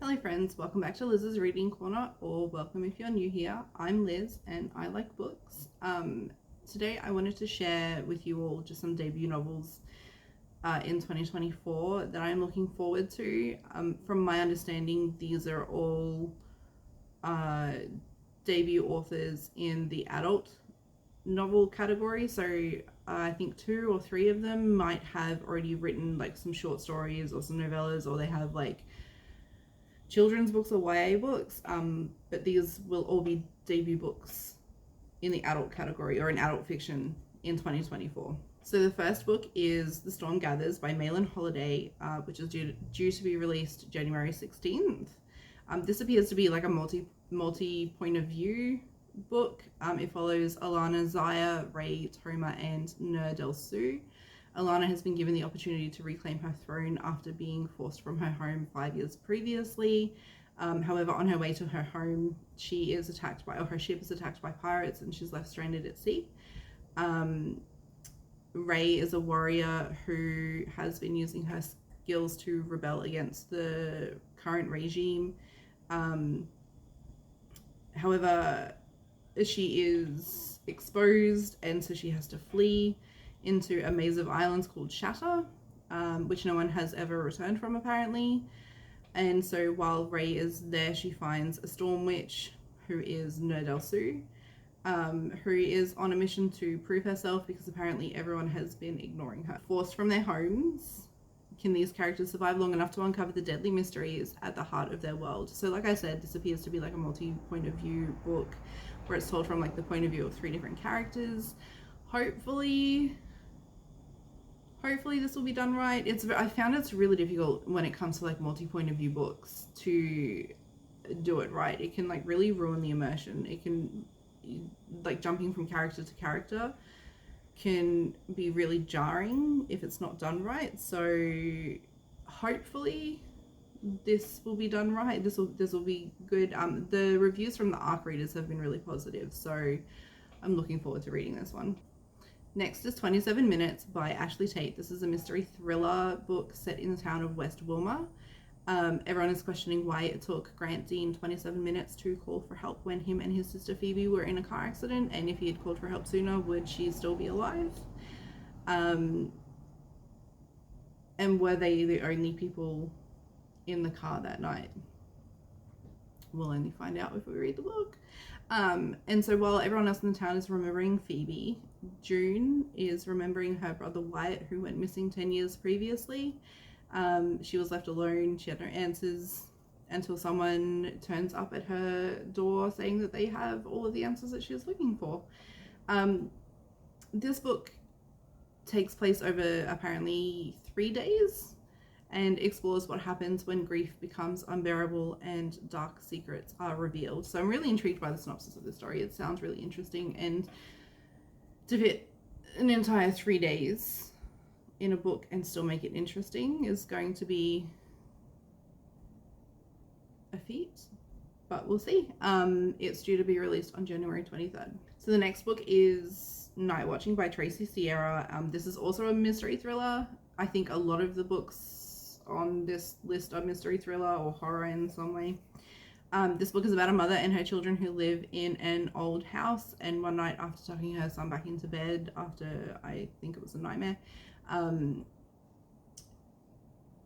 Hello friends, welcome back to Liz's Reading Corner, or welcome if you're new here. I'm Liz and I like books. Today I wanted to share with you all just some debut novels in 2024 that I'm looking forward to. From my understanding, these are all debut authors in the adult novel category, so I think 2 or 3 of them might have already written like some short stories or some novellas, or they have like children's books or YA books, but these will all be debut books in the adult category or in adult fiction in 2024. So the first book is The Storm Gathers by Malin Holiday, which is due to be released January 16th. This appears to be like a multi point of view book. It follows Alana, Zaya, Ray, Toma, and Nur Del Su. Alana has been given the opportunity to reclaim her throne after being forced from her home 5 years previously. However, on her way to her home, she is attacked by, or her ship is attacked by pirates, and she's left stranded at sea. Ray is a warrior who has been using her skills to rebel against the current regime. However, she is exposed, and so she has to flee into a maze of islands called Shatter, which no one has ever returned from apparently. And so while Ray is there, she finds a storm witch who is Nur Del Su, who is on a mission to prove herself because apparently everyone has been ignoring her. Forced from their homes, can these characters survive long enough to uncover the deadly mysteries at the heart of their world? So like I said, this appears to be like a multi-point of view book where it's told from like the point of view of 3 different characters. Hopefully this will be done right. I found it's really difficult when it comes to like multi-point of view books to do it right. It can like really ruin the immersion. It can, like, jumping from character to character can be really jarring if it's not done right. So hopefully this will be done right. This will be good. The reviews from the ARC readers have been really positive, so I'm looking forward to reading this one. Next is 27 Minutes by Ashley Tate. This is a mystery thriller book set in the town of West Wilmer. Everyone is questioning why it took Grant Dean 27 minutes to call for help when him and his sister Phoebe were in a car accident, and if he had called for help sooner, would she still be alive? And were they the only people in the car that night? We'll only find out if we read the book. And so while everyone else in the town is remembering Phoebe, June is remembering her brother Wyatt, who went missing 10 years previously. She was left alone. She had no answers until someone turns up at her door saying that they have all of the answers that she was looking for. This book takes place over apparently 3 days and explores what happens when grief becomes unbearable and dark secrets are revealed. So I'm really intrigued by the synopsis of the story. It sounds really interesting, and to fit an entire 3 days in a book and still make it interesting is going to be a feat, but we'll see. It's due to be released on January 23rd. So the next book is Night Watching by Tracy Sierra. This is also a mystery thriller. I think a lot of the books on this list are mystery thriller or horror in some way. This book is about a mother and her children who live in an old house, and one night after tucking her son back into bed after, I think it was a nightmare,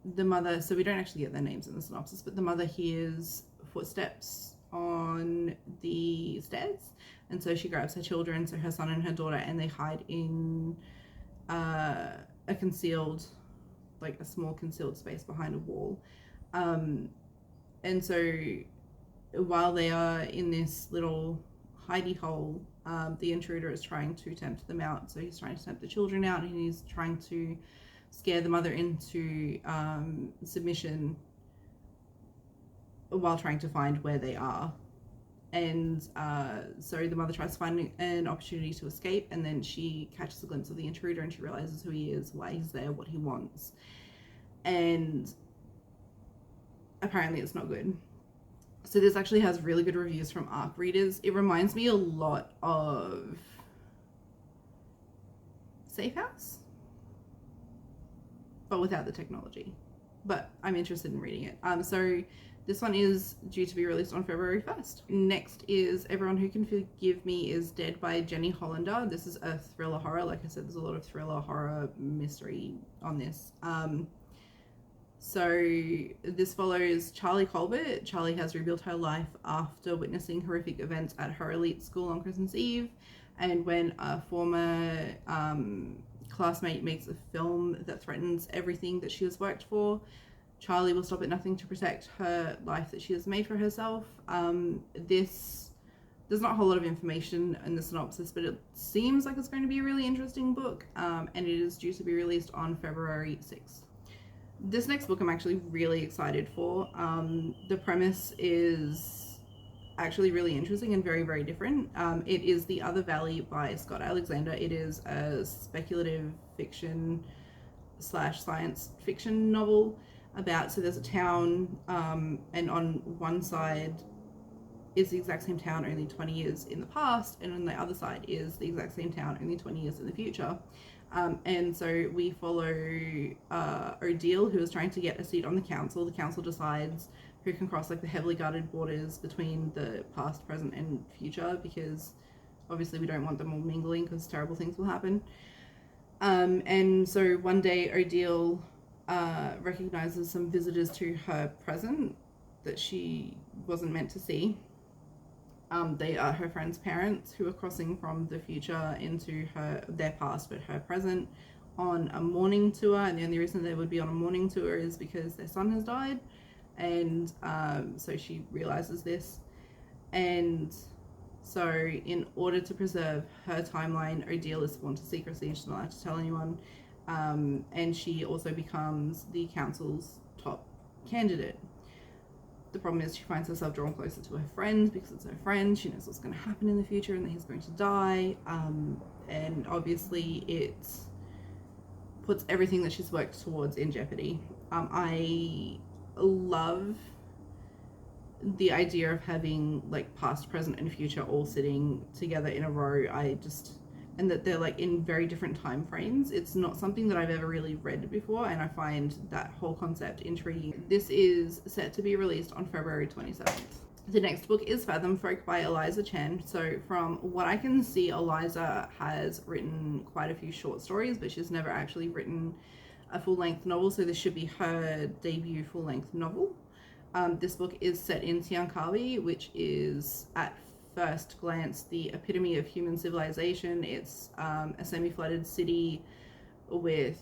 the mother, so we don't actually get their names in the synopsis, but the mother hears footsteps on the stairs, and so she grabs her children, so her son and her daughter, and they hide in a small concealed space behind a wall. And so while they are in this little hidey hole, the intruder is trying to tempt them out. So he's trying to tempt the children out, and he's trying to scare the mother into submission while trying to find where they are. And so the mother tries to find an opportunity to escape, and then she catches a glimpse of the intruder, and she realizes who he is, why he's there, what he wants. And apparently it's not good. So this actually has really good reviews from ARC readers. It reminds me a lot of Safe House, but without the technology. But I'm interested in reading it. So This one is due to be released on February 1st. Next is Everyone Who Can Forgive Me Is Dead by Jenny Hollander. This is a thriller horror. Like I said, there's a lot of thriller, horror, mystery on this. So this follows Charlie Colbert. Charlie has rebuilt her life after witnessing horrific events at her elite school on Christmas Eve. And when a former classmate makes a film that threatens everything that she has worked for, Charlie will stop at nothing to protect her life that she has made for herself. There's not a whole lot of information in the synopsis, but it seems like it's going to be a really interesting book, and it is due to be released on February 6th. This next book I'm actually really excited for. The premise is actually really interesting and very, very different. It is The Other Valley by Scott Alexander. It is a speculative fiction / science fiction novel about, so there's a town, and on one side is the exact same town only 20 years in the past, and on the other side is the exact same town only 20 years in the future. And so we follow Odile, who is trying to get a seat on the council. The council decides who can cross like the heavily guarded borders between the past, present, and future, because obviously we don't want them all mingling because terrible things will happen. And so one day Odile recognizes some visitors to her present that she wasn't meant to see. They are her friend's parents who are crossing from the future into their past but her present on a mourning tour, and the only reason they would be on a mourning tour is because their son has died, and so she realizes this, and so in order to preserve her timeline, Odile is sworn to secrecy and she's not allowed to tell anyone. And she also becomes the council's top candidate. The problem is she finds herself drawn closer to her friend because it's her friend. She knows what's going to happen in the future and that he's going to die. And obviously it puts everything that she's worked towards in jeopardy. I love the idea of having like past, present, and future all sitting together in a row. And that they're like in very different time frames. It's not something that I've ever really read before, and I find that whole concept intriguing. This is set to be released on February 27th. The next book is Fathom Folk by Eliza Chen. So from what I can see, Eliza has written quite a few short stories, but she's never actually written a full-length novel, so this should be her debut full-length novel. This book is set in Tiankawi, which is at first glance the epitome of human civilization. It's a semi-flooded city with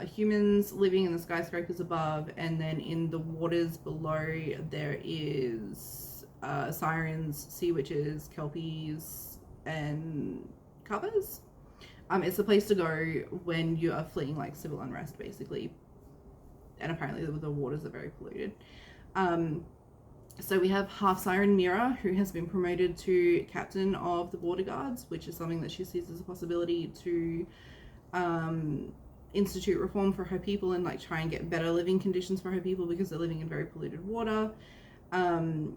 humans living in the skyscrapers above, and then in the waters below there is sirens, sea witches, kelpies, and covers. It's the place to go when you are fleeing like civil unrest, basically, and apparently the waters are very polluted. So we have half siren Mira, who has been promoted to captain of the border guards, which is something that she sees as a possibility to institute reform for her people and like try and get better living conditions for her people because they're living in very polluted water. And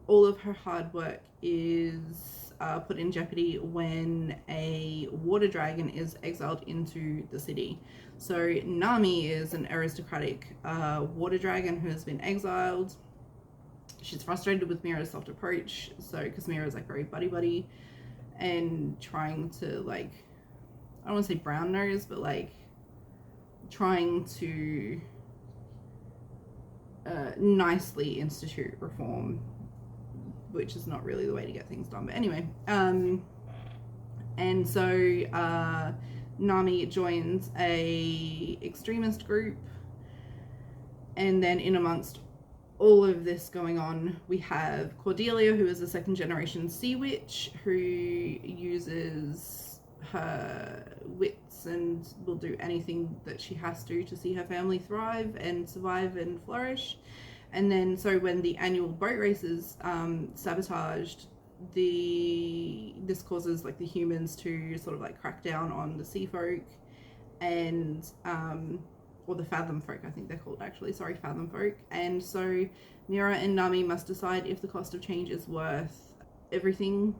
all of her hard work is put in jeopardy when a water dragon is exiled into the city. So Nami is an aristocratic water dragon who has been exiled. She's frustrated with Mira's soft approach, so because Mira is like very buddy and trying to like, I don't want to say brown nose, but like trying to nicely institute reform, which is not really the way to get things done. But anyway, and so Nami joins a extremist group, and then in amongst all of this going on, we have Cordelia, who is a second generation sea witch who uses her wits and will do anything that she has to see her family thrive and survive and flourish. And then so when the annual boat race is sabotaged, this causes like the humans to sort of like crack down on the sea folk and or the Fathom Folk, I think they're called actually, sorry, Fathom Folk. And so Mira and Nami must decide if the cost of change is worth everything,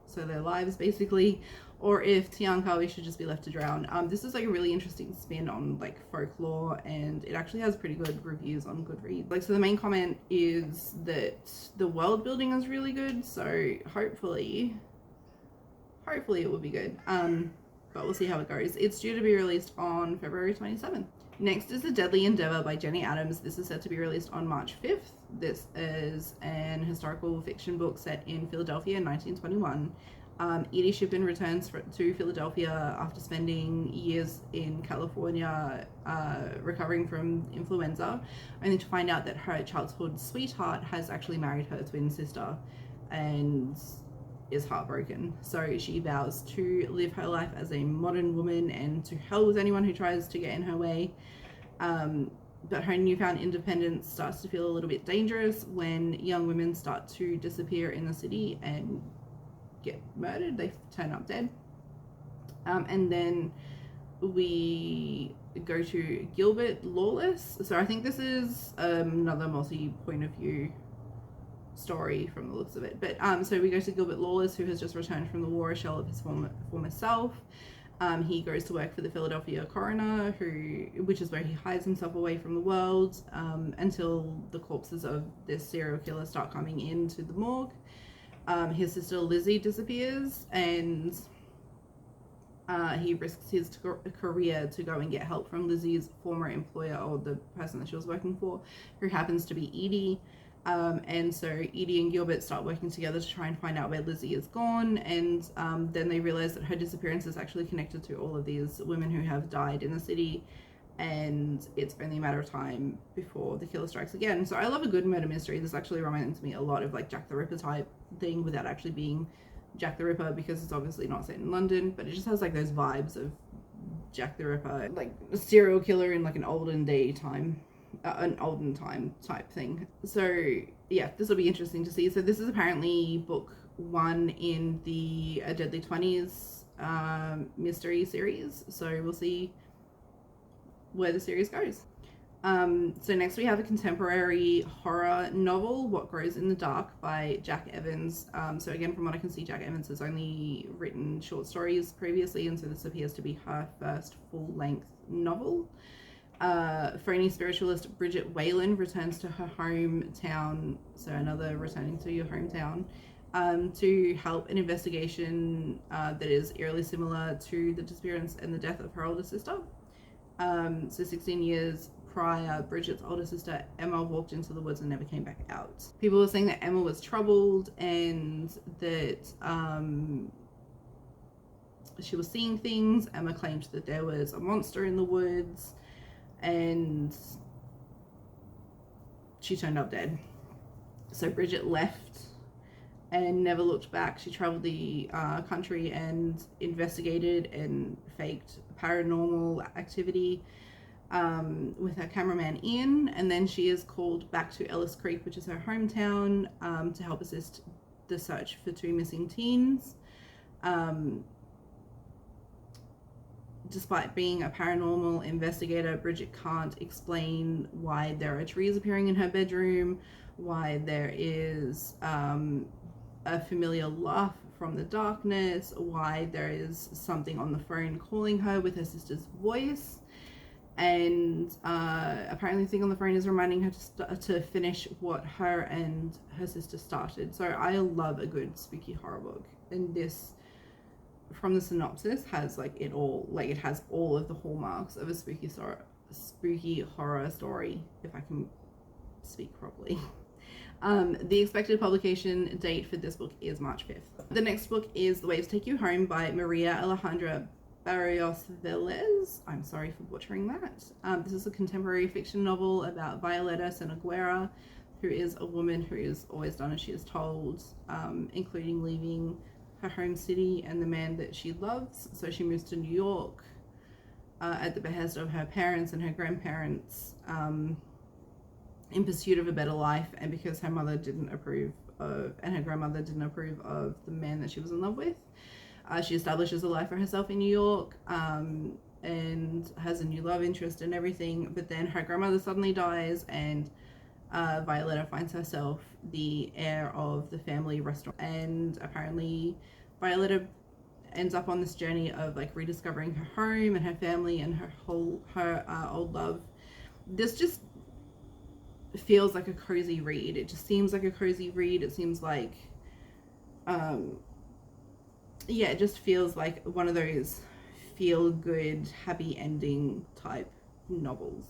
so their lives basically, or if Tiankawi should just be left to drown. This is like a really interesting spin on like folklore, and it actually has pretty good reviews on Goodreads. Like, so the main comment is that the world building is really good, so hopefully it will be good. But we'll see how it goes. It's due to be released on February 27th. Next is The Deadly Endeavour by Jenny Adams. This is set to be released on March 5th. This is an historical fiction book set in Philadelphia in 1921. Edie Shippen returns to Philadelphia after spending years in California recovering from influenza, only to find out that her childhood sweetheart has actually married her twin sister and is heartbroken. So she vows to live her life as a modern woman and to hell with anyone who tries to get in her way. But her newfound independence starts to feel a little bit dangerous when young women start to disappear in the city and get murdered. They turn up dead. And then we go to Gilbert Lawless. So I think this is another multi-point of view story from the looks of it. But so we go to Gilbert Lawless, who has just returned from the war, a shell of his former self. He goes to work for the Philadelphia coroner, which is where he hides himself away from the world until the corpses of this serial killer start coming into the morgue. His sister Lizzie disappears, and he risks his career to go and get help from Lizzie's former employer, or the person that she was working for, who happens to be Edie. And so Edie and Gilbert start working together to try and find out where Lizzie is gone, and then they realize that her disappearance is actually connected to all of these women who have died in the city, and it's only a matter of time before the killer strikes again. So I love a good murder mystery. This actually reminds me a lot of like Jack the Ripper type thing without actually being Jack the Ripper, because it's obviously not set in London, but it just has like those vibes of Jack the Ripper, like a serial killer in like an olden time type thing. So yeah, this will be interesting to see. So this is apparently book 1 in the Deadly 20s mystery series, so we'll see where the series goes. So next we have a contemporary horror novel, What Grows in the Dark by Jack Evans. So again, from what I can see, Jack Evans has only written short stories previously, and so this appears to be her first full-length novel. Phony spiritualist Bridget Whalen returns to her hometown, so another returning to your hometown, to help an investigation that is eerily similar to the disappearance and the death of her older sister. So 16 years prior, Bridget's older sister Emma walked into the woods and never came back out. People were saying that Emma was troubled and that she was seeing things. Emma claimed that there was a monster in the woods, and she turned up dead. So Bridget left and never looked back. She traveled the country and investigated and faked paranormal activity with her cameraman Ian, and then she is called back to Ellis Creek, which is her hometown, to help assist the search for 2 missing teens. Despite being a paranormal investigator, Bridget can't explain why there are trees appearing in her bedroom, why there is a familiar laugh from the darkness, why there is something on the phone calling her with her sister's voice, and apparently the thing on the phone is reminding her to finish what her and her sister started. So I love a good spooky horror book, and this, from the synopsis, has like it all. Like, it has all of the hallmarks of a spooky horror story, if I can speak properly. The expected publication date for this book is March 5th. The next book is The Waves Take You Home by Maria Alejandra Barrios Velez. I'm sorry for butchering that. This is a contemporary fiction novel about Violeta Senaguera, who is a woman who is always done as she is told, including leaving her home city and the man that she loves. So she moves to New York at the behest of her parents and her grandparents, in pursuit of a better life, and because her mother didn't approve of, and her grandmother didn't approve of, the man that she was in love with. She establishes a life for herself in New York, and has a new love interest and everything, but then her grandmother suddenly dies, and Violeta finds herself the heir of the family restaurant. And apparently Violeta ends up on this journey of like rediscovering her home and her family and her old love. This just feels like a cozy read. It just seems like a cozy read. It seems like it just feels like one of those feel good happy ending type novels.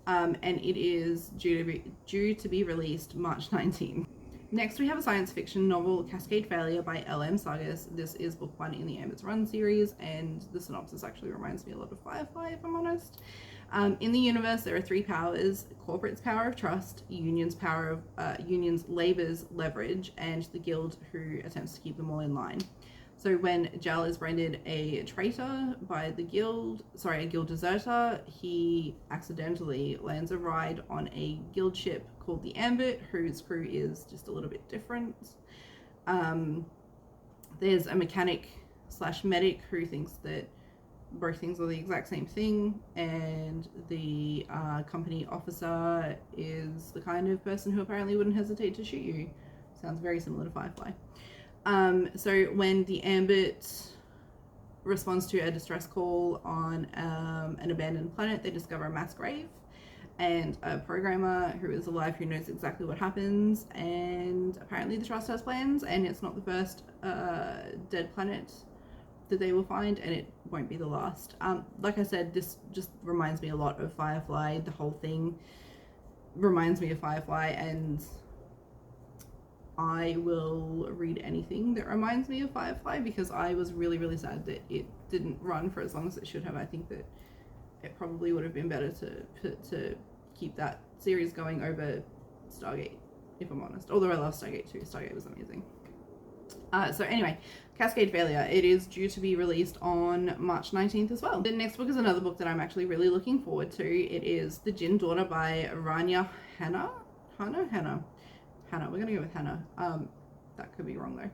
And it is due to be released March 19th. Next, we have a science fiction novel, Cascade Failure by L.M. Sagas. This is book 1 in the Amber's Run series, and the synopsis actually reminds me a lot of Firefly, if I'm honest. In the universe, there are 3 powers: corporate's power of trust, union's labor's leverage, and the guild who attempts to keep them all in line. So when Jal is branded a traitor by a guild deserter, he accidentally lands a ride on a guild ship called the Ambit, whose crew is just a little bit different. There's a mechanic / medic who thinks that both things are the exact same thing, and the company officer is the kind of person who apparently wouldn't hesitate to shoot you. Sounds very similar to Firefly. So when the Ambit responds to a distress call on an abandoned planet, they discover a mass grave and a programmer who is alive who knows exactly what happens, and apparently the Trust has plans, and it's not the first dead planet that they will find, and it won't be the last. Like I said, this just reminds me a lot of Firefly. The whole thing reminds me of Firefly, and I will read anything that reminds me of Firefly, because I was really, really sad that it didn't run for as long as it should have. I think that it probably would have been better to keep that series going over Stargate, if I'm honest. Although I love Stargate too. Stargate was amazing. So anyway, Cascade Failure. It is due to be released on March 19th as well. The next book is another book that I'm actually really looking forward to. It is The Jinn Daughter by Rania Hannah. Hannah. We're gonna go with Hannah. That could be wrong though.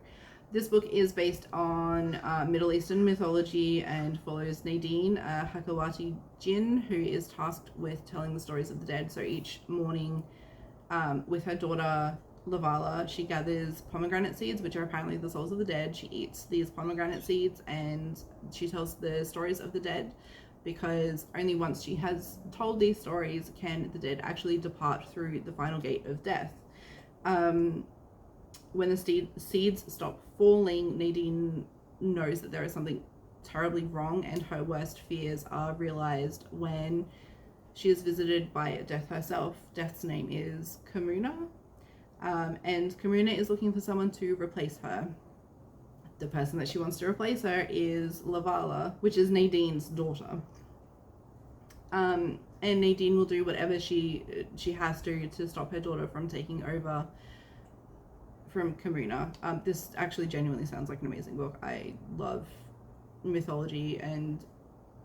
This book is based on Middle Eastern mythology and follows Nadine, a Hakawati Jinn, who is tasked with telling the stories of the dead. So each morning, with her daughter Lavala, she gathers pomegranate seeds, which are apparently the souls of the dead. She eats these pomegranate seeds and she tells the stories of the dead, because only once she has told these stories can the dead actually depart through the final gate of death. When the seeds stop falling, Nadine knows that there is something terribly wrong, and her worst fears are realized when she is visited by Death herself. Death's name is Kamuna, and Kamuna is looking for someone to replace her. The person that she wants to replace her is Lavala, which is Nadine's daughter. And Nadine will do whatever she has to stop her daughter from taking over from Kamuna. This actually genuinely sounds like an amazing book. I love mythology and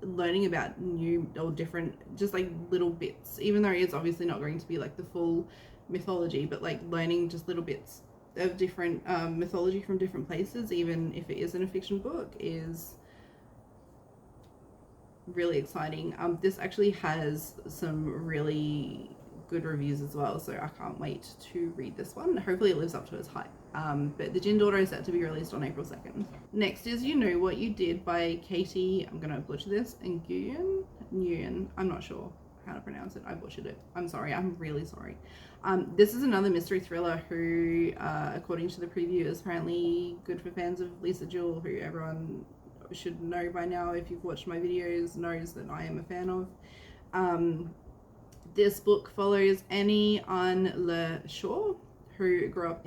learning about new or different, just like little bits, even though it's obviously not going to be like the full mythology, but like learning just little bits of different mythology from different places, even if it isn't a fiction book, is really exciting. This actually has some really good reviews as well, so I can't wait to read this one. Hopefully it lives up to its hype. But The Jinn Daughter is set to be released on April 2nd. Next is You Know What You Did by Katie, I'm gonna butcher this, Nguyen. I'm not sure how to pronounce it. I butchered it. I'm sorry. I'm really sorry. This is another mystery thriller who, according to the preview, is apparently good for fans of Lisa Jewell, who everyone should know by now, if you've watched my videos, knows that I am a fan of. This book follows Annie Anne Le Shaw, who grew up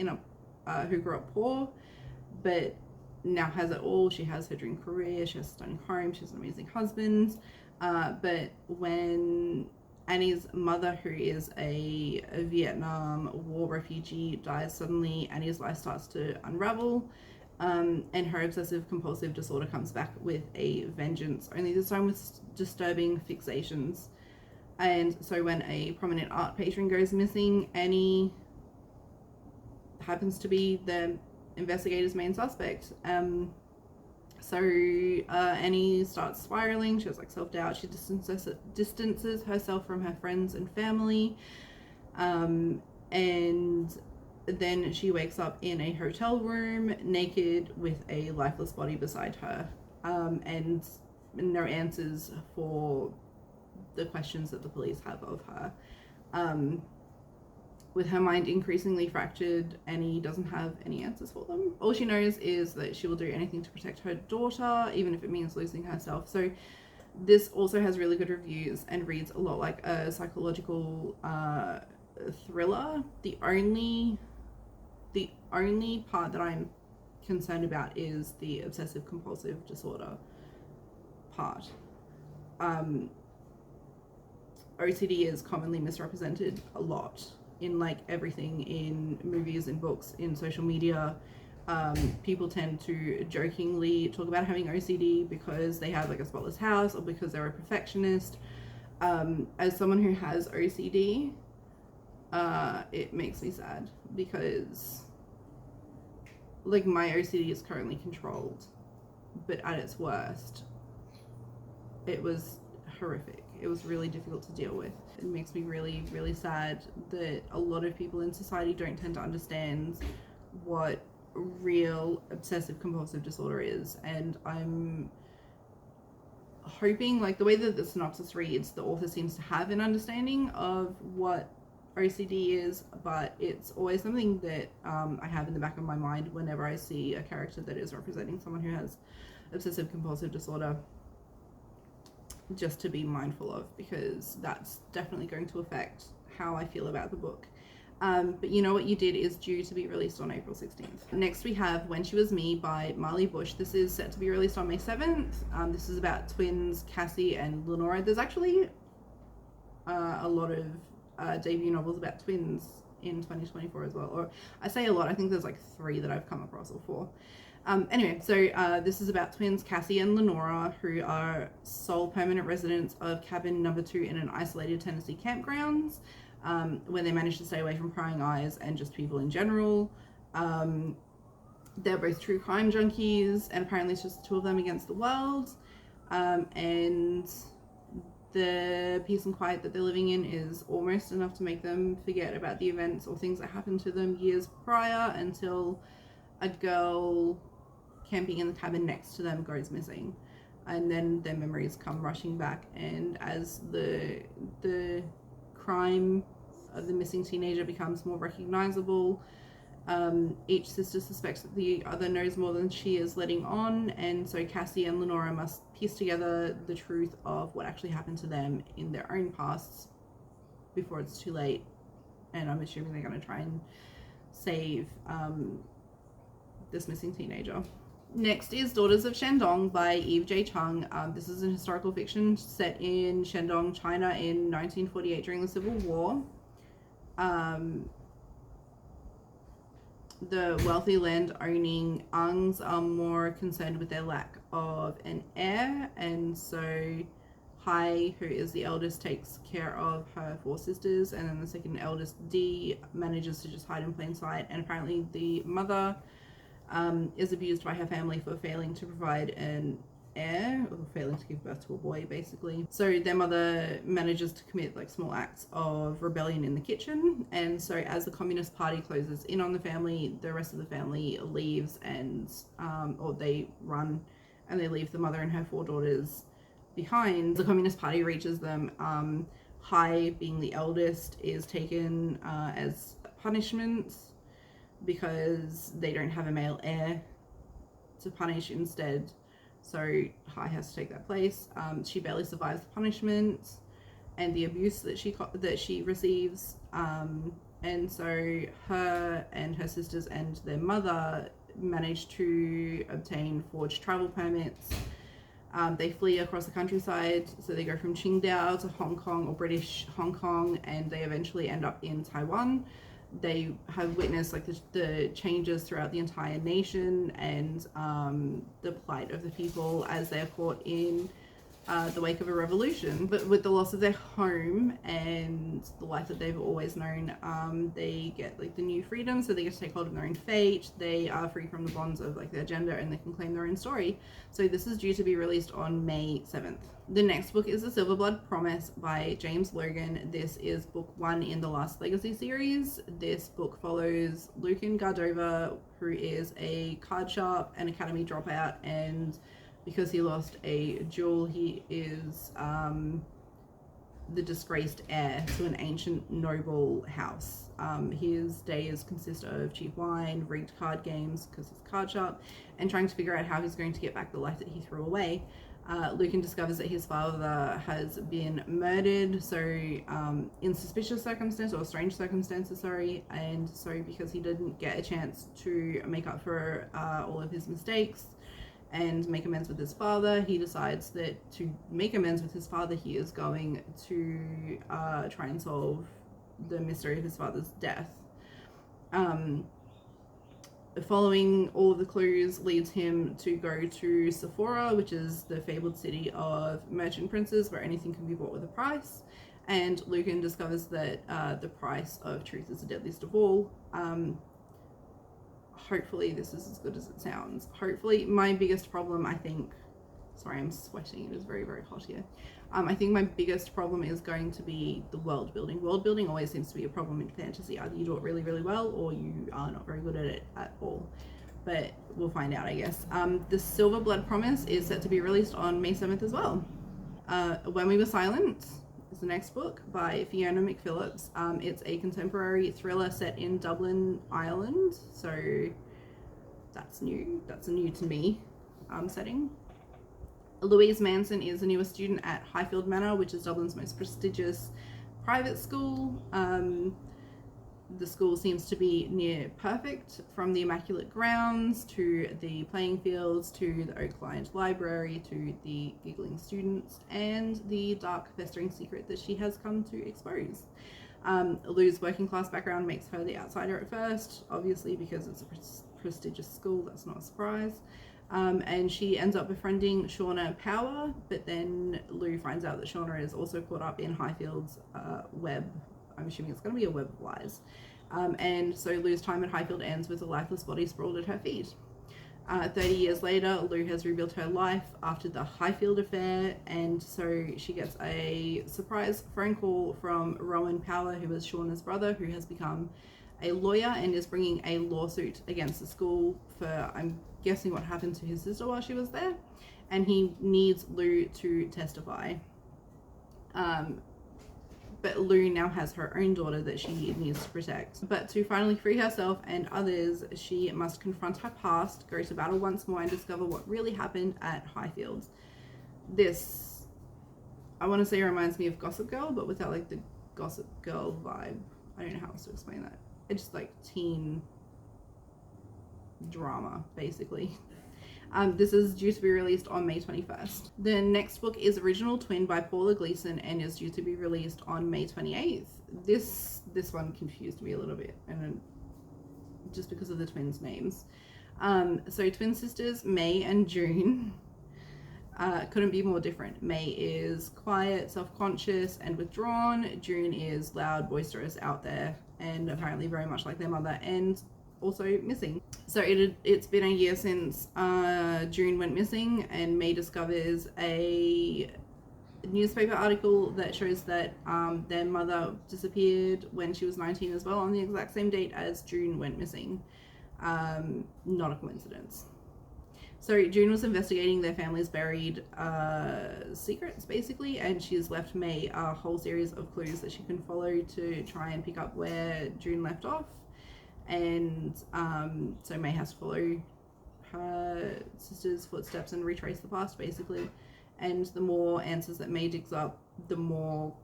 poor, but now has it all. She has her dream career, she has a stunning home, she has an amazing husband. But when Annie's mother, who is a Vietnam War refugee, dies suddenly, Annie's life starts to unravel, and her obsessive compulsive disorder comes back with a vengeance, only this time with disturbing fixations. And so when a prominent art patron goes missing, Annie happens to be the investigator's main suspect. So Annie starts spiraling. She has like self-doubt. She distances herself from her friends and family, and then she wakes up in a hotel room naked with a lifeless body beside her, and no answers for the questions that the police have of her. With her mind increasingly fractured, Annie doesn't have any answers for them. All she knows is that she will do anything to protect her daughter, even if it means losing herself. So this also has really good reviews and reads a lot like a psychological thriller. The only part that I'm concerned about is the obsessive compulsive disorder part. OCD is commonly misrepresented a lot in like everything, in movies, in books, in social media. People tend to jokingly talk about having OCD because they have like a spotless house or because they're a perfectionist. As someone who has OCD, it makes me sad because like my OCD is currently controlled, but at its worst, it was horrific. It was really difficult to deal with. It makes me really, really sad that a lot of people in society don't tend to understand what real obsessive compulsive disorder is. And I'm hoping, like the way that the synopsis reads, the author seems to have an understanding of what OCD is, but it's always something that I have in the back of my mind whenever I see a character that is representing someone who has obsessive compulsive disorder, just to be mindful of, because that's definitely going to affect how I feel about the book. But You Know What You Did is due to be released on April 16th. Next we have When She Was Me by Marley Bush. This is set to be released on May 7th. This is about twins Cassie and Lenora. There's actually a lot of debut novels about twins in 2024 as well. Or I say a lot, I think there's like 3 that I've come across, or 4. Anyway, so this is about twins Cassie and Lenora, who are sole permanent residents of cabin number 2 in an isolated Tennessee campgrounds, where they manage to stay away from prying eyes and just people in general. They're both true crime junkies, and apparently it's just the 2 of them against the world. And the peace and quiet that they're living in is almost enough to make them forget about the events or things that happened to them years prior, until a girl camping in the cabin next to them goes missing, and then their memories come rushing back. And as the crime of the missing teenager becomes more recognizable, each sister suspects that the other knows more than she is letting on, and so Cassie and Lenora must piece together the truth of what actually happened to them in their own pasts before it's too late. And I'm assuming they're going to try and save this missing teenager. Next is Daughters of Shandong by Eve J. Chung. This is an historical fiction set in Shandong, China in 1948 during the Civil War. The wealthy land-owning Angs are more concerned with their lack of an heir, and so Hai, who is the eldest, takes care of her 4 sisters, and then the second eldest, Dee, manages to just hide in plain sight. And apparently the mother is abused by her family for failing to provide an heir, or failing to give birth to a boy, basically. So their mother manages to commit like small acts of rebellion in the kitchen, and so as the Communist Party closes in on the family, the rest of the family leaves, and or they run, and they leave the mother and her 4 daughters behind. The Communist Party reaches them. Hai, being the eldest, is taken as punishment because they don't have a male heir to punish instead. So Hai has to take that place. She barely survives the punishment and the abuse that she receives. And so her and her sisters and their mother manage to obtain forged travel permits. They flee across the countryside, so they go from Qingdao to Hong Kong, or British Hong Kong, and they eventually end up in Taiwan. They have witnessed like the changes throughout the entire nation, and the plight of the people as they are caught in the wake of a revolution. But with the loss of their home and the life that they've always known, they get like the new freedom, so they get to take hold of their own fate. They are free from the bonds of like their gender, and they can claim their own story. So this is due to be released on May 7th. The next book is The Silverblood Promise by James Logan. This is book 1 in the Last Legacy series. This book follows Lucan Gardova, who is a card sharp and academy dropout, and because he lost a duel, he is the disgraced heir to an ancient noble house. His days consist of cheap wine, rigged card games because he's card sharp, and trying to figure out how he's going to get back the life that he threw away. Lucan discovers that his father has been murdered, so in suspicious circumstances, or strange circumstances, sorry, and so because he didn't get a chance to make up for all of his mistakes and make amends with his father, he decides that to make amends with his father, he is going to try and solve the mystery of his father's death. Following all of the clues leads him to go to Sephora, which is the fabled city of merchant princes where anything can be bought with a price. And Lucan discovers that the price of truth is the deadliest of all. Hopefully this is as good as it sounds. Hopefully, my biggest problem, I think, sorry, I'm sweating, it is very, very hot here. I think my biggest problem is going to be the world building. World building always seems to be a problem in fantasy. Either you do it really, really well, or you are not very good at it at all. But we'll find out, I guess. The Silverblood Promise is set to be released on May 7th as well. When We Were Silent is the next book by Fiona McPhillips. It's a contemporary thriller set in Dublin, Ireland. So that's new. That's a new to me setting. Louise Manson is a newer student at Highfield Manor, which is Dublin's most prestigious private school. The school seems to be near perfect, from the immaculate grounds to the playing fields to the oak-lined library to the giggling students and the dark festering secret that she has come to expose. Lou's working class background makes her the outsider at first, obviously because it's a prestigious school, that's not a surprise. And she ends up befriending Shauna Power, but then Lou finds out that Shauna is also caught up in Highfield's web. I'm assuming it's going to be a web of lies. And so Lou's time at Highfield ends with a lifeless body sprawled at her feet. 30 years later, Lou has rebuilt her life after the Highfield affair, and so she gets a surprise phone call from Rowan Power, who is Shauna's brother, who has become a lawyer and is bringing a lawsuit against the school for, I'm guessing, what happened to his sister while she was there, and he needs Lou to testify. But Lou now has her own daughter that she needs to protect. But to finally free herself and others, she must confront her past, go to battle once more, and discover what really happened at Highfield. This, I want to say, reminds me of Gossip Girl, but without like the Gossip Girl vibe. I don't know how else to explain that. It's just like teen drama, basically. This is due to be released on May 21st. The next book is Original Twin by Paula Gleason and is due to be released on May 28th. This one confused me a little bit, and just because of the twins' names. So twin sisters May and June couldn't be more different. May is quiet, self-conscious, and withdrawn. June is loud, boisterous, out there, and apparently very much like their mother, and also missing. So it's been a year since June went missing, and May discovers a newspaper article that shows that their mother disappeared when she was 19 as well, on the exact same date as June went missing. Not a coincidence. So June was investigating their family's buried secrets, basically, and she's left May a whole series of clues that she can follow to try and pick up where June left off. And so May has to follow her sister's footsteps and retrace the past, basically. And the more answers that May digs up, the more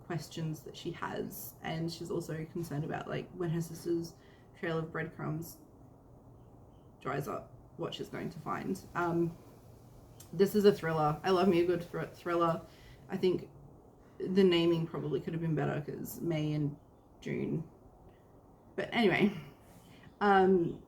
questions that she has. And she's also concerned about, like, when her sister's trail of breadcrumbs dries up, what she's going to find. This is a thriller. I love me a good thriller. I think the naming probably could have been better because May and June. But anyway, I'm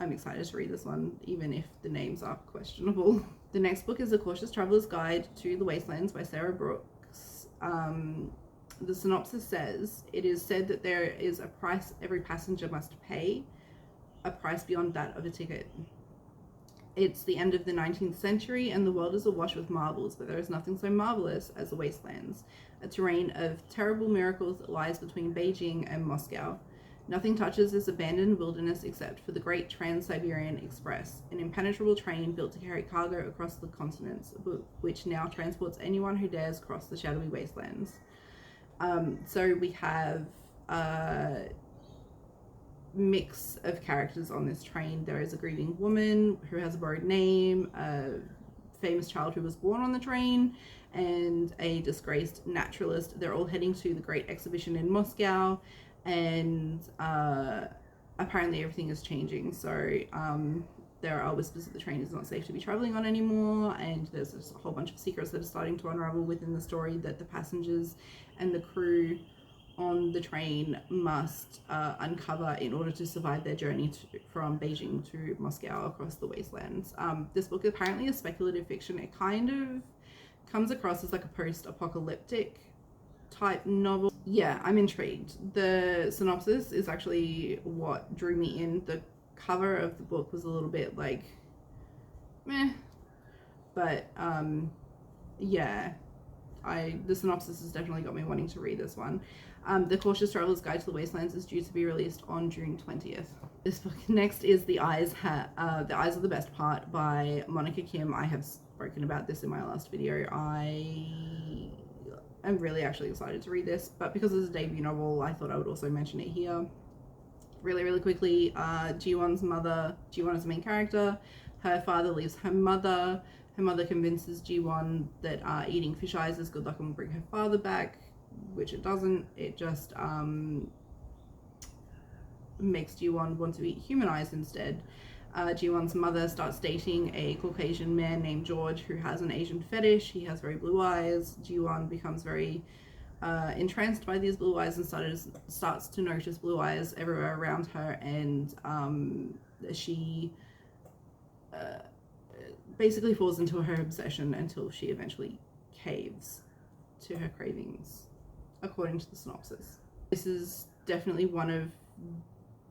excited to read this one, even if the names are questionable. The next book is A Cautious Traveler's Guide to the Wastelands by Sarah Brooks. The synopsis says, it is said that there is a price every passenger must pay, a price beyond that of a ticket. It's the end of the 19th century and the world is awash with marvels, but there is nothing so marvelous as the wastelands, a terrain of terrible miracles that lies between Beijing and Moscow. Nothing touches this abandoned wilderness except for the Great Trans-Siberian Express, an impenetrable train built to carry cargo across the continents, which now transports anyone who dares cross the shadowy wastelands. So we have a mix of characters on this train. There is a grieving woman who has a borrowed name, a famous child who was born on the train, and a disgraced naturalist. They're all heading to the Great Exhibition in Moscow, and apparently everything is changing. So there are whispers that the train is not safe to be traveling on anymore, and there's a whole bunch of secrets that are starting to unravel within the story that the passengers and the crew on the train must uncover in order to survive their journey from Beijing to Moscow across the wastelands. This book apparently is speculative fiction. It kind of comes across as like a post-apocalyptic type novel. Yeah, I'm intrigued. The synopsis is actually what drew me in. The cover of the book was a little bit like meh, but yeah, the synopsis has definitely got me wanting to read this one. The Cautious Traveler's Guide to the Wastelands is due to be released on June 20th. This book next is The Eyes Are the Best Part by Monica Kim. I have spoken about this in my last video. I'm really actually excited to read this, but because it's a debut novel, I thought I would also mention it here. Really quickly, Ji-won's mother, Ji-won is the main character. Her father leaves her mother. Her mother convinces Ji-won that eating fish eyes is good luck and will bring her father back, which it doesn't. It just makes Ji-won want to eat human eyes instead. Ji-won's mother starts dating a Caucasian man named George who has an Asian fetish. He has very blue eyes. Ji-won becomes very entranced by these blue eyes and starts to notice blue eyes everywhere around her, and she basically falls into her obsession until she eventually caves to her cravings, according to the synopsis. This is definitely one of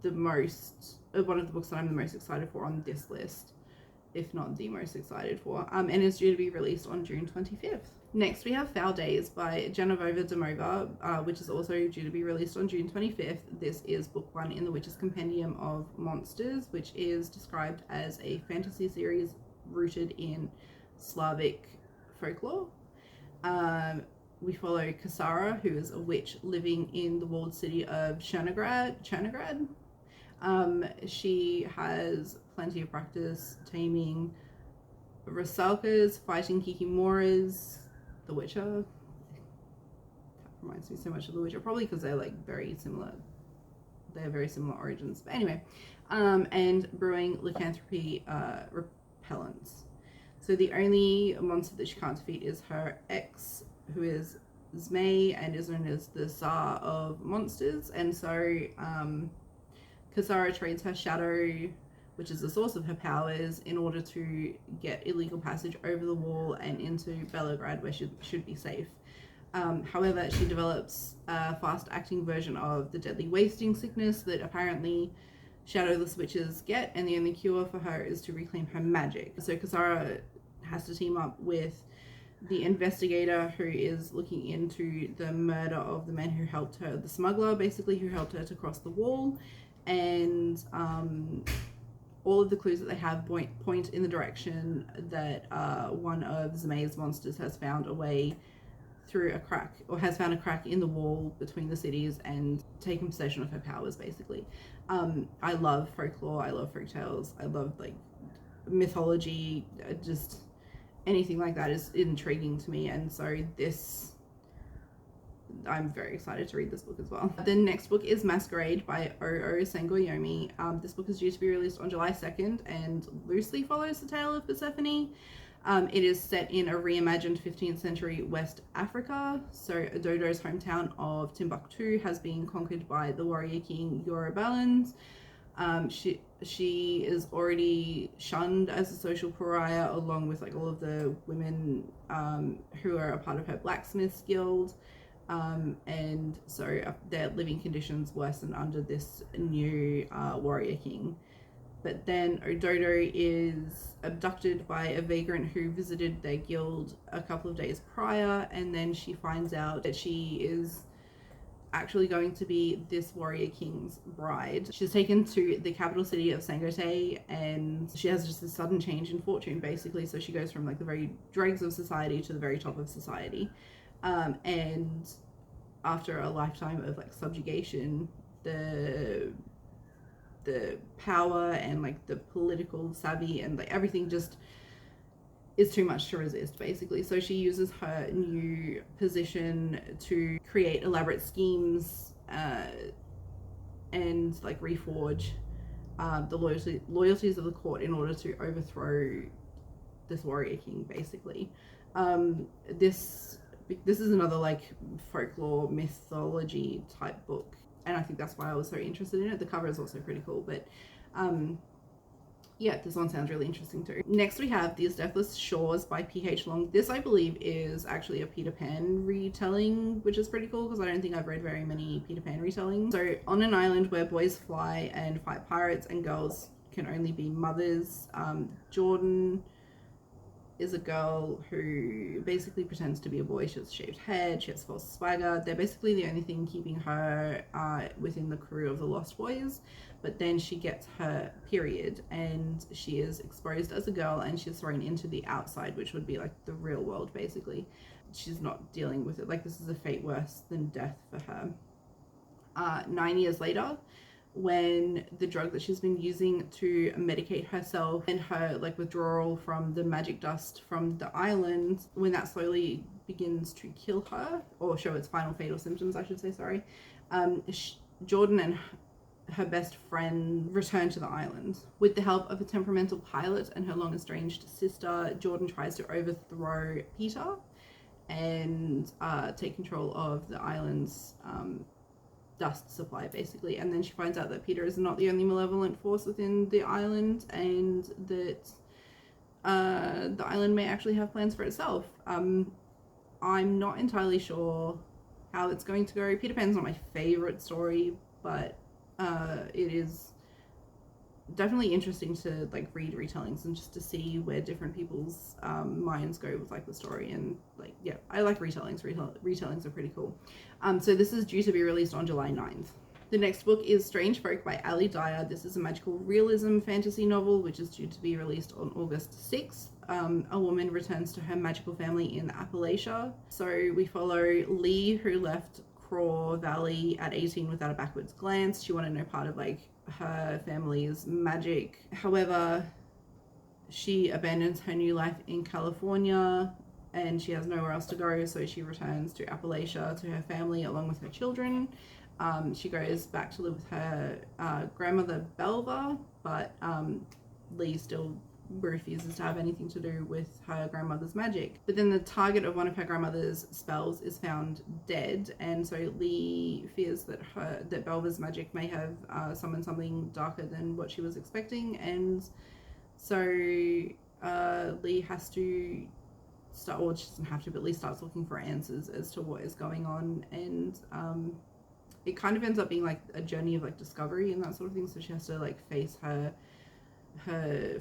the books that I'm the most excited for on this list, if not the most excited for, and it's due to be released on June 25th. Next, we have Foul Days by Genoveva Domova, which is also due to be released on June 25th. This is book 1 in the Witch's Compendium of Monsters, which is described as a fantasy series rooted in Slavic folklore. We follow Kasara, who is a witch living in the walled city of Chernograd. She has plenty of practice taming rusalkas, fighting kikimoras, the Witcher. That reminds me so much of the Witcher, probably because they're like very similar. They have very similar origins. But anyway, and brewing lycanthropy repellents. So the only monster that she can't defeat is her ex, who is Zmei and is known as the Tsar of Monsters. And so Kasara trades her shadow, which is the source of her powers, in order to get illegal passage over the wall and into Belograd, where she should be safe. However, she develops a fast-acting version of the deadly wasting sickness that apparently shadowless witches get, and the only cure for her is to reclaim her magic. So Kasara has to team up with the investigator who is looking into the murder of the man who helped her, the smuggler basically, who helped her to cross the wall, and all of the clues that they have point in the direction that one of Zmei's monsters has found a way through a crack, or has found a crack in the wall between the cities and taken possession of her powers, basically. I love folklore, I love folktales, I love like mythology, just anything like that is intriguing to me, and so I'm very excited to read this book as well. The next book is Masquerade by Oo Sengoyomi. This book is due to be released on July 2nd and loosely follows the tale of Persephone. It is set in a reimagined 15th century West Africa. So Adodo's hometown of Timbuktu has been conquered by the warrior king Yorubalans. She is already shunned as a social pariah, along with like all of the women who are a part of her blacksmiths guild. And so their living conditions worsen under this new warrior king. But then Ododo is abducted by a vagrant who visited their guild a couple of days prior, and then she finds out that she is actually going to be this warrior king's bride. She's taken to the capital city of Sangote, and she has just a sudden change in fortune, basically. So she goes from like the very dregs of society to the very top of society. And after a lifetime of like subjugation, the power and like the political savvy and like everything just is too much to resist, basically. So she uses her new position to create elaborate schemes and like reforge the loyalties of the court in order to overthrow this warrior king, basically. This is another like folklore mythology type book, and I think that's why I was so interested in it. The cover is also pretty cool, but yeah, this one sounds really interesting too. Next we have These Deathless Shores by P.H. Long. This, I believe, is actually a Peter Pan retelling, which is pretty cool because I don't think I've read very many Peter Pan retellings. So on an island where boys fly and fight pirates and girls can only be mothers, Jordan is a girl who basically pretends to be a boy. She has a shaved head, she has false swagger. They're basically the only thing keeping her within the crew of the Lost Boys. But then she gets her period and she is exposed as a girl and she's thrown into the outside, which would be like the real world, basically. She's not dealing with it. Like, this is a fate worse than death for her. 9 years later, when the drug that she's been using to medicate herself and her like withdrawal from the magic dust from the island, when that slowly begins to kill her or show its final fatal symptoms, I should say, sorry, Jordan and her best friend return to the island. With the help of a temperamental pilot and her long estranged sister, Jordan tries to overthrow Peter and take control of the island's dust supply, basically. And then she finds out that Peter is not the only malevolent force within the island, and that the island may actually have plans for itself. I'm not entirely sure how it's going to go. Peter Pan's not my favorite story, but it is definitely interesting to like read retellings and just to see where different people's minds go with like the story. And like, yeah, I like retellings. Retellings are pretty cool. So this is due to be released on July 9th. The next book is Strange Folk by Ali Dyer. This is a magical realism fantasy novel which is due to be released on August 6th. A woman returns to her magical family in Appalachia. So we follow Lee, who left Craw Valley at 18 without a backwards glance. She wanted no part of like her family's magic. However, she abandons her new life in California and she has nowhere else to go, so she returns to Appalachia to her family along with her children. She goes back to live with her grandmother Belva, but Lee still refuses to have anything to do with her grandmother's magic. But then the target of one of her grandmother's spells is found dead, and so Lee fears that Belva's magic may have summoned something darker than what she was expecting, and so Lee has to start, or she doesn't have to, but Lee starts looking for answers as to what is going on. And it kind of ends up being like a journey of like discovery and that sort of thing. So she has to like face her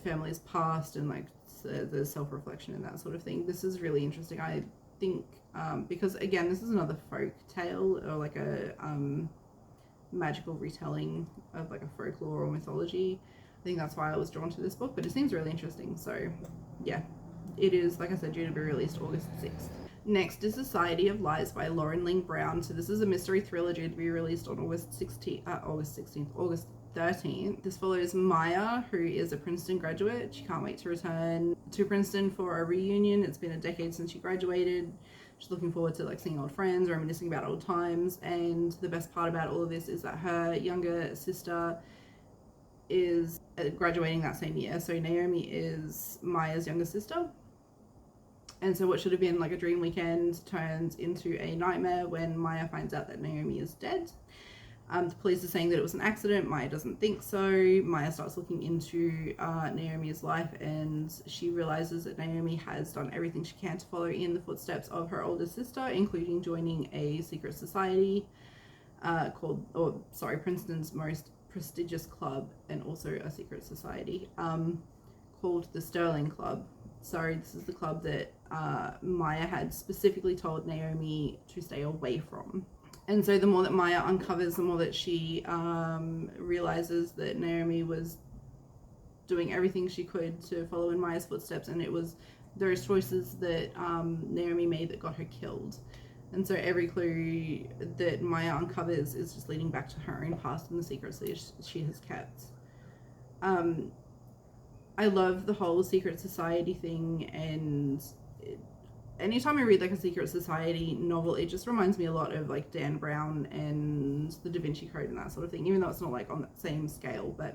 family's past and like the self-reflection and that sort of thing. This is really interesting, I think, because again, this is another folk tale or like a magical retelling of like a folklore or mythology. I think that's why I was drawn to this book, but it seems really interesting. So yeah, it is, like I said, due to be released August 6th. Next is Society of Lies by Lauren Ling Brown. So this is a mystery thriller due to be released on August 13th. This follows Maya, who is a Princeton graduate. She can't wait to return to Princeton for a reunion. It's been a decade since she graduated. She's looking forward to like seeing old friends, reminiscing about old times. And the best part about all of this is that her younger sister is graduating that same year. So Naomi is Maya's younger sister. And so what should have been like a dream weekend turns into a nightmare when Maya finds out that Naomi is dead. The police are saying that it was an accident. Maya doesn't think so. Maya starts looking into Naomi's life, and she realizes that Naomi has done everything she can to follow in the footsteps of her older sister, including joining a secret society Princeton's most prestigious club, and also a secret society called the Sterling Club. So this is the club that Maya had specifically told Naomi to stay away from. And so the more that Maya uncovers, the more that she realizes that Naomi was doing everything she could to follow in Maya's footsteps, and it was those choices that Naomi made that got her killed. And so every clue that Maya uncovers is just leading back to her own past and the secrets that she has kept. I love the whole secret society thing, and anytime I read like a secret society novel, it just reminds me a lot of like Dan Brown and the Da Vinci Code and that sort of thing, even though it's not like on that same scale. But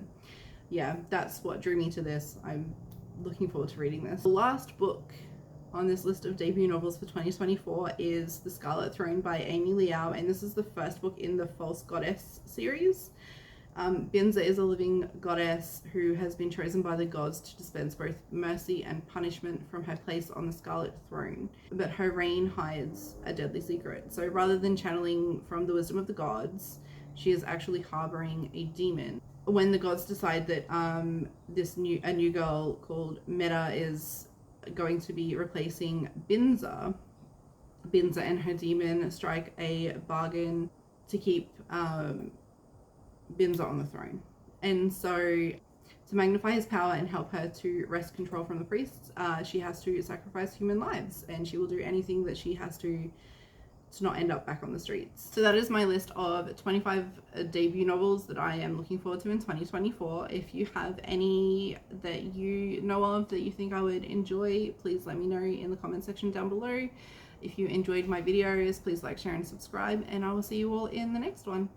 yeah, that's what drew me to this. I'm looking forward to reading this. The last book on this list of debut novels for 2024 is The Scarlet Throne by Amy Liao, and this is the first book in the False Goddess series. Binza is a living goddess who has been chosen by the gods to dispense both mercy and punishment from her place on the Scarlet Throne, but her reign hides a deadly secret. So rather than channeling from the wisdom of the gods, she is actually harboring a demon. When the gods decide that a new girl called Meta is going to be replacing Binza and her demon strike a bargain to keep Binza on the throne. And so to magnify his power and help her to wrest control from the priests, she has to sacrifice human lives, and she will do anything that she has to not end up back on the streets. So that is my list of 25 debut novels that I am looking forward to in 2024. If you have any that you know of that you think I would enjoy, please let me know in the comment section down below. If you enjoyed my videos, please like, share, and subscribe, and I will see you all in the next one.